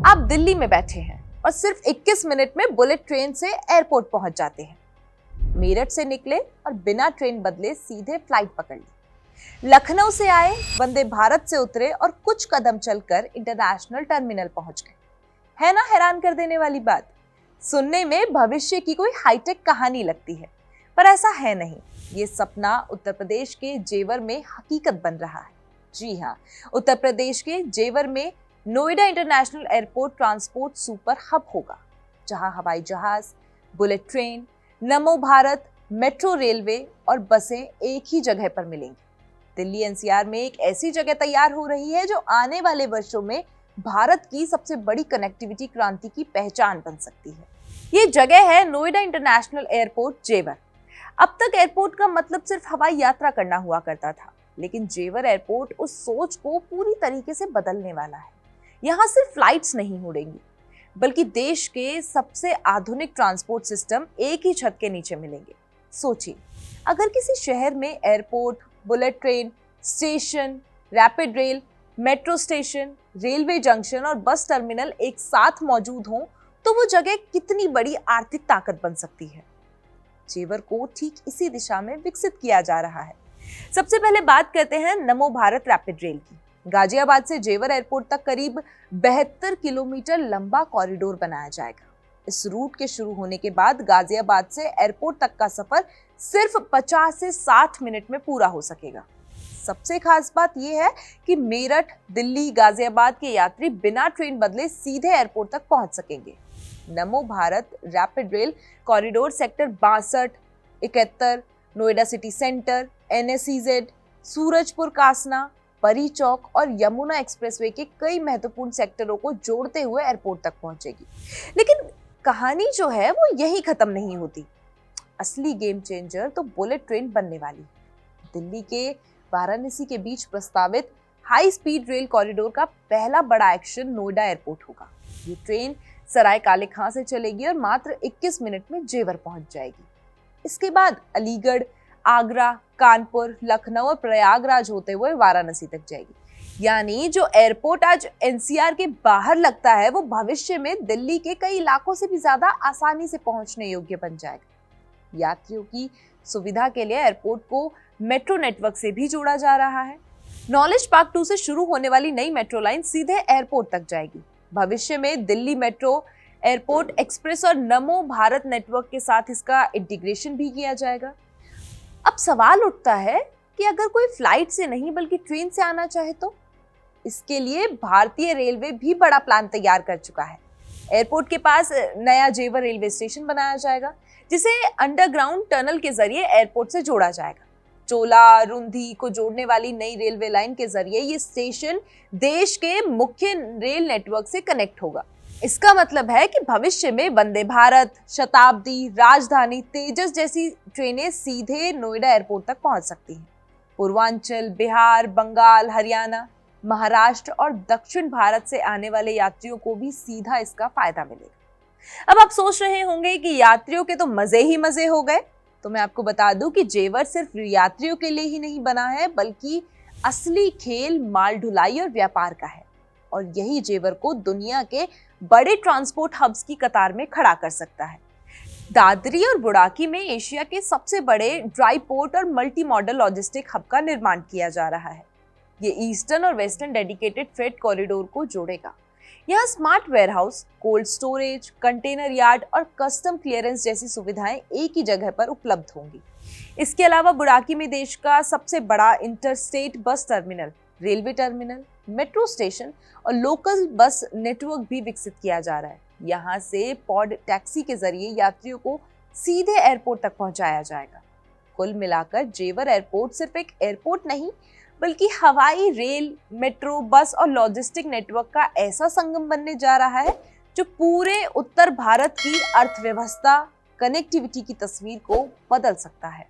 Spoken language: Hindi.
आप दिल्ली में बैठे हैं और सिर्फ 21 मिनट में बुलेट ट्रेन से एयरपोर्ट पहुंच जाते हैं। मेरठ से निकले और बिना ट्रेन बदले सीधे फ्लाइट पकड़ ली। लखनऊ से आए, वंदे भारत से उतरे और कुछ कदम चलकर इंटरनेशनल टर्मिनल पहुंच गए। है ना हैरान कर देने वाली बात। सुनने में भविष्य की कोई हाईटेक कहानी लगती है, पर ऐसा है नहीं। ये सपना उत्तर प्रदेश के जेवर में हकीकत बन रहा है। जी हाँ, उत्तर प्रदेश के जेवर में Noida international airport transport super hub होगा, जहां हवाई जहाज, बुलेट ट्रेन, नमो भारत, मेट्रो रेलवे और बसें एक ही जगह पर मिलेंगी। दिल्ली एनसीआर में एक ऐसी जगह तैयार हो रही है जो आने वाले वर्षों में भारत की सबसे बड़ी कनेक्टिविटी क्रांति की पहचान बन सकती है। ये जगह है नोएडा इंटरनेशनल एयरपोर्ट जेवर। अब तक एयरपोर्ट का मतलब सिर्फ हवाई यात्रा करना हुआ करता था, लेकिन जेवर एयरपोर्ट उस सोच को पूरी तरीके से बदलने वाला है। यहाँ सिर्फ फ्लाइट्स नहीं उड़ेंगी, बल्कि देश के सबसे आधुनिक ट्रांसपोर्ट सिस्टम एक ही छत के नीचे मिलेंगे। सोचिए, अगर किसी शहर में airport, bullet train station, rapid rail, metro station, railway junction और बस टर्मिनल एक साथ मौजूद हों, तो वो जगह कितनी बड़ी आर्थिक ताकत बन सकती है। जेवर को ठीक इसी दिशा में विकसित किया जा रहा है। सबसे पहले बात करते हैं नमो भारत रैपिड रेल की। गाजियाबाद से जेवर एयरपोर्ट तक करीब 72 किलोमीटर लंबा कॉरिडोर बनाया जाएगा। इस रूट के शुरू होने के बाद गाजियाबाद से एयरपोर्ट तक का सफर सिर्फ 50 से 60 मिनट में पूरा हो सकेगा। सबसे खास बात यह है कि मेरठ, दिल्ली, गाजियाबाद के यात्री बिना ट्रेन बदले सीधे एयरपोर्ट तक पहुंच सकेंगे। नमो Bharat rapid rail corridor sector 62, 71, Noida city centre, NSEZ, Surajpur Kasna, परी चौक और यमुना एक्सप्रेसवे के कई महत्वपूर्ण सेक्टरों को जोड़ते हुए एयरपोर्ट तक पहुंचेगी। लेकिन कहानी जो है वो यही खत्म नहीं होती। असली गेम चेंजर तो बुलेट ट्रेन बनने वाली। दिल्ली के वाराणसी के बीच प्रस्तावित हाई स्पीड रेल कॉरिडोर का पहला बड़ा एक्शन नोएडा एयरपोर्ट होगा। ये ट्रेन सराय काले खां से चलेगी और मात्र 21 मिनट में जेवर पहुंच जाएगी। इसके बाद अलीगढ़, आगरा, कानपुर, लखनऊ और प्रयागराज होते हुए वाराणसी तक जाएगी। यानी जो एयरपोर्ट आज एनसीआर के बाहर लगता है, वो भविष्य में दिल्ली के कई इलाकों से भी ज्यादा आसानी से पहुंचने योग्य बन जाएगा। यात्रियों की सुविधा के लिए एयरपोर्ट को मेट्रो नेटवर्क से भी जोड़ा जा रहा है। नॉलेज पार्क 2 से शुरू होने वाली नई मेट्रो लाइन सीधे एयरपोर्ट तक जाएगी। भविष्य में दिल्ली मेट्रो, एयरपोर्ट एक्सप्रेस और नमो भारत नेटवर्क के साथ इसका इंटीग्रेशन भी किया जाएगा। अब सवाल उठता है कि अगर कोई फ्लाइट से नहीं बल्कि ट्रेन से आना चाहे तो? इसके लिए भारतीय रेलवे भी बड़ा प्लान तैयार कर चुका है। एयरपोर्ट के पास नया जेवर रेलवे स्टेशन बनाया जाएगा, जिसे अंडरग्राउंड टनल के जरिए एयरपोर्ट से जोड़ा जाएगा। चोला रुंधी को जोड़ने वाली नई रेलवे लाइन के जरिए ये स्टेशन देश के मुख्य रेल नेटवर्क से कनेक्ट होगा। इसका मतलब है कि भविष्य में वंदे भारत, शताब्दी, राजधानी, तेजस जैसी ट्रेनें सीधे नोएडा एयरपोर्ट तक पहुंच सकती हैं। पूर्वांचल, बिहार, बंगाल, हरियाणा, महाराष्ट्र और दक्षिण भारत से आने वाले यात्रियों को भी सीधा इसका फायदा मिलेगा। अब आप सोच रहे होंगे कि यात्रियों के तो मजे ही मजे हो गए। तो मैं आपको बता दूं कि जेवर सिर्फ यात्रियों के लिए ही नहीं बना है, बल्कि असली खेल माल ढुलाई और व्यापार का है। और यही जेवर को दुनिया के बड़े ट्रांसपोर्ट हब्स की कतार में खड़ा कर सकता है। दादरी और बुड़ाकी में एशिया के सबसे बड़े ड्राई पोर्ट और मल्टी मॉडल लॉजिस्टिक हब का निर्माण किया जा रहा है। ये ईस्टर्न और वेस्टर्न डेडिकेटेड फ्रेट कॉरिडोर को जोड़ेगा। यहाँ smart warehouse, cold storage, container yard और कस्टम क्लियरेंस जैसी सुविधाएं एक ही जगह पर उपलब्ध होंगी। इसके अलावा बुड़ाकी में देश का सबसे बड़ा interstate bus terminal, railway terminal, metro station और लोकल बस नेटवर्क भी विकसित किया जा रहा है। यहाँ से पॉड टैक्सी के जरिए यात्रियों को सीधे एयरपोर्ट तक पहुंचाया जाएगा। कुल मिलाकर जेवर एयरपोर्ट सिर्फ एक एयरपोर्ट नहीं, बल्कि हवाई, रेल, मेट्रो, बस और लॉजिस्टिक नेटवर्क का ऐसा संगम बनने जा रहा है जो पूरे उत्तर भारत की अर्थव्यवस्था, कनेक्टिविटी की तस्वीर को बदल सकता है।